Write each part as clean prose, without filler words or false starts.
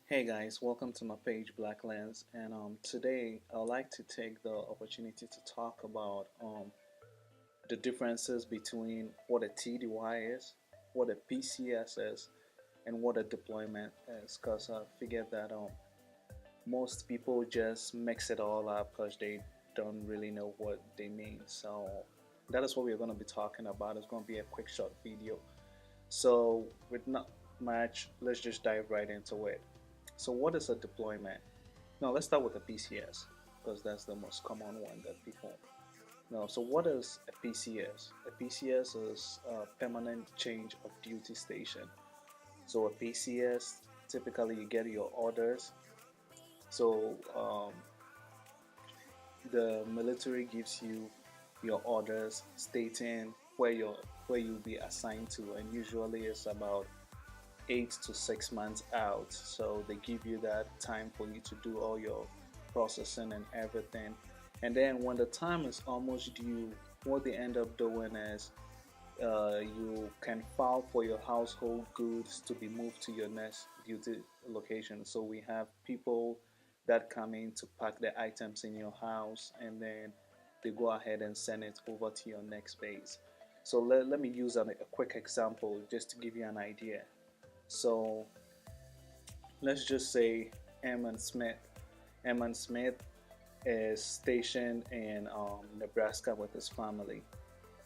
Hey guys, welcome to my page Black Lens, and today I'd like to take the opportunity to talk about the differences between what a TDY is, what a PCS is, and what a deployment is. Because I figured that most people just mix it all up because they don't really know what they mean. So that is what we're going to be talking about. It's going to be a quick short video. So with not much, let's just dive right into it. So what is a deployment? Now let's start with the PCS because that's the most common one that people know. So what is a PCS? A PCS is a permanent change of duty station. So a PCS, typically you get your orders. So the military gives you your orders stating where you'll be assigned to, and usually it's about 8 to 6 months out. So they give you that time for you to do all your processing and everything. And then when the time is almost due, what they end up doing is you can file for your household goods to be moved to your next duty location. So we have people that come in to pack the items in your house, and then they go ahead and send it over to your next base. So let me use a quick example just to give you an idea. So let's just say Eamon Smith. Eamon Smith is stationed in Nebraska with his family.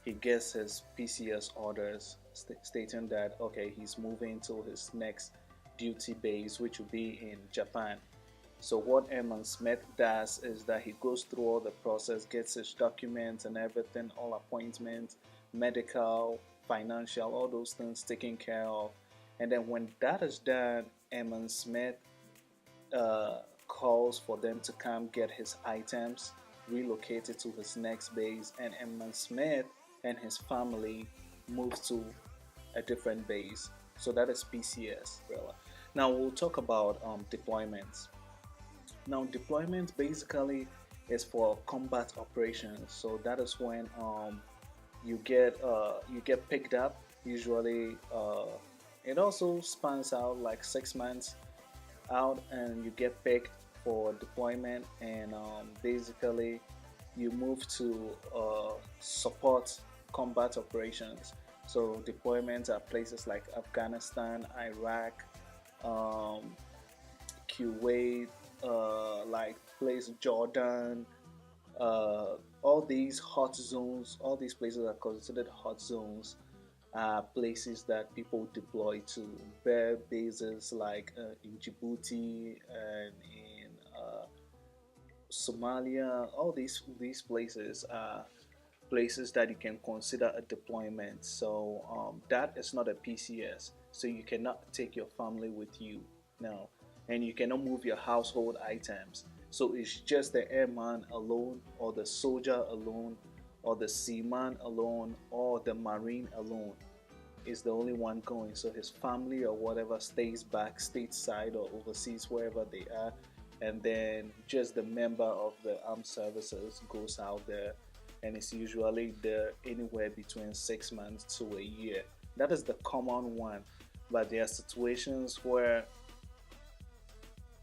He gets his PCS orders stating that okay, he's moving to his next duty base, which will be in Japan. So what Eamon Smith does is that he goes through all the process, gets his documents and everything, all appointments, medical, financial, all those things taken care of. And then when that is done, Eamon Smith calls for them to come get his items relocated to his next base, and Eamon Smith and his family move to a different base. So that is PCS. Really. Now we'll talk about deployments. Now deployment basically is for combat operations. So that is when you get picked up. Usually, it also spans out like 6 months out, and you get picked for deployment, and basically you move to support combat operations. So deployments are places like Afghanistan, Iraq, um, Kuwait, like place Jordan, all these hot zones, all these places are considered hot zones, places that people deploy to. Bear bases like in Djibouti and in Somalia. All these places are places that you can consider a deployment. So that is not a PCS. So you cannot take your family with you now, and you cannot move your household items. So it's just the airman alone, or the soldier alone, or the seaman alone, or the marine alone is the only one going. So his family or whatever stays back stateside or overseas, wherever they are, and then just the member of the armed services goes out there, and it's usually there anywhere between 6 months to a year. That is the common one, but there are situations where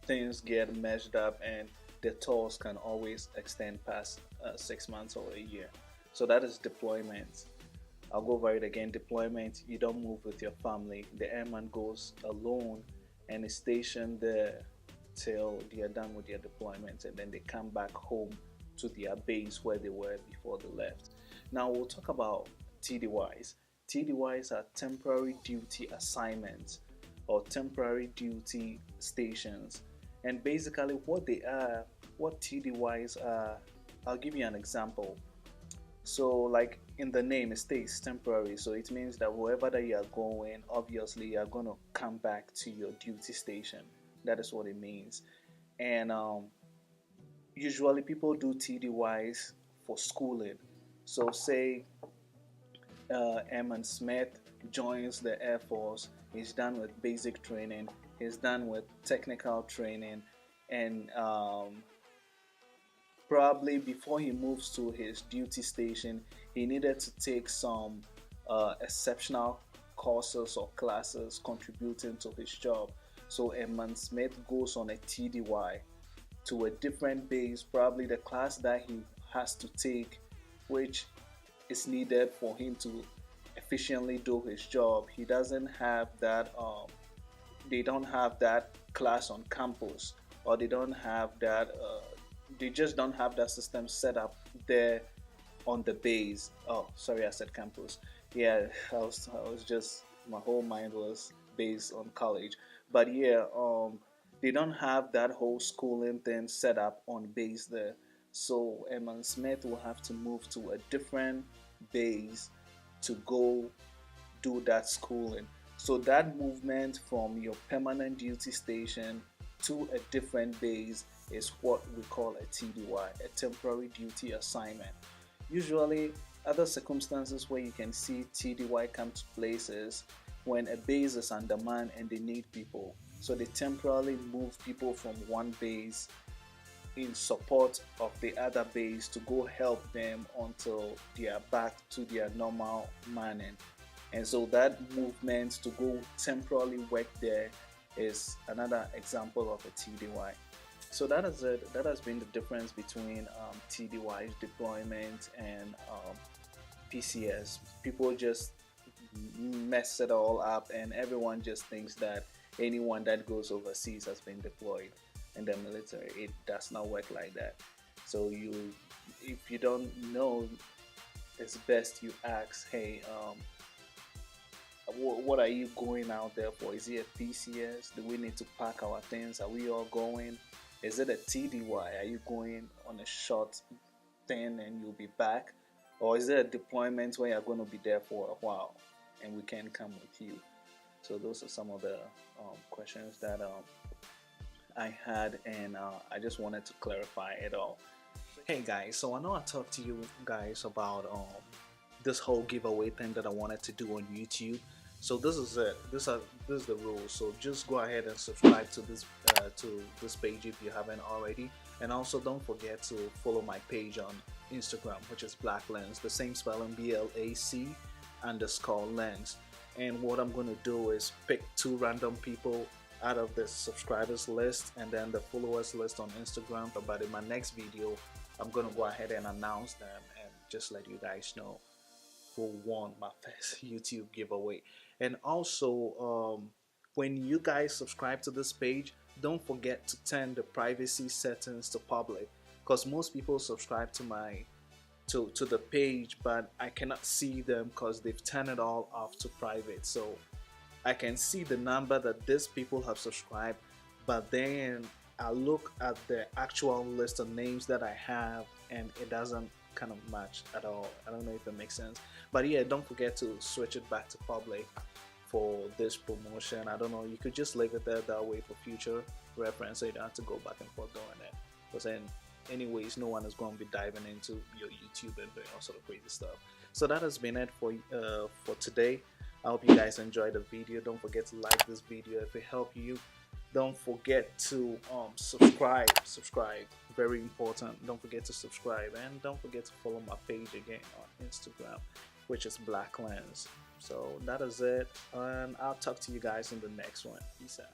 things get meshed up and the tours can always extend past 6 months or a year. So that is deployment. I'll go over it again. Deployment, you don't move with your family. The airman goes alone and is stationed there till they are done with their deployment, and then they come back home to their base where they were before they left. Now we'll talk about TDYs. TDYs are temporary duty assignments or temporary duty stations. And basically what they are, what TDYs are, I'll give you an example. So like in the name it states temporary, so it means that wherever that you are going, obviously you are going to come back to your duty station. That is what it means. And usually people do TDYs for schooling. So say Eamon Smith joins the Air Force, he's done with basic training, he's done with technical training, and probably before he moves to his duty station, he needed to take some exceptional courses or classes contributing to his job. So Eman Smith goes on a TDY to a different base, probably the class that he has to take, which is needed for him to efficiently do his job. He doesn't have that. They don't have that class on campus, or they don't have that. They just don't have that system set up there on the base. Oh, sorry, I said campus. Yeah, I was just, my whole mind was based on college. But yeah, they don't have that whole schooling thing set up on base there. So Eman Smith will have to move to a different base to go do that schooling. So that movement from your permanent duty station to a different base is what we call a TDY, a temporary duty assignment. Usually, other circumstances where you can see TDY come to places when a base is undermanned and they need people. So they temporarily move people from one base in support of the other base to go help them until they are back to their normal manning. And so that movement to go temporarily work there is another example of a TDY. So that is it. That has been the difference between TDY's deployment and PCS. People just mess it all up, and everyone just thinks that anyone that goes overseas has been deployed in the military. It does not work like that. So if you don't know, it's best you ask, hey, what are you going out there for? Is it a PCS? Do we need to pack our things? Are we all going? Is it a TDY? Are you going on a short thing and you'll be back? Or is it a deployment where you're going to be there for a while and we can come with you? So those are some of the questions that I had, and I just wanted to clarify it all. Hey guys, so I know I talked to you guys about this whole giveaway thing that I wanted to do on YouTube. So this is it. This is the rules. So just go ahead and subscribe to this page if you haven't already, and also don't forget to follow my page on Instagram, which is Black Lens, the same spelling, BLAC_lens. And what I'm going to do is pick 2 random people out of the subscribers list and then the followers list on Instagram. But in my next video, I'm going to go ahead and announce them and just let you guys know who won my first YouTube giveaway. And also, when you guys subscribe to this page, don't forget to turn the privacy settings to public, because most people subscribe to my to the page, but I cannot see them because they've turned it all off to private. So I can see the number that these people have subscribed, but then I look at the actual list of names that I have and it doesn't kind of match at all. I don't know if it makes sense, but yeah, don't forget to switch it back to public for this promotion. I don't know, you could just leave it there that way for future reference so you don't have to go back and forth doing it, because then anyways no one is going to be diving into your YouTube and doing all sort of crazy stuff. So that has been it for today. I hope you guys enjoyed the video. Don't forget to like this video if it helped you. Don't forget to subscribe, very important. Don't forget to subscribe, and don't forget to follow my page again on Instagram, which is Black Lens. So that is it, and I'll talk to you guys in the next one. Peace out.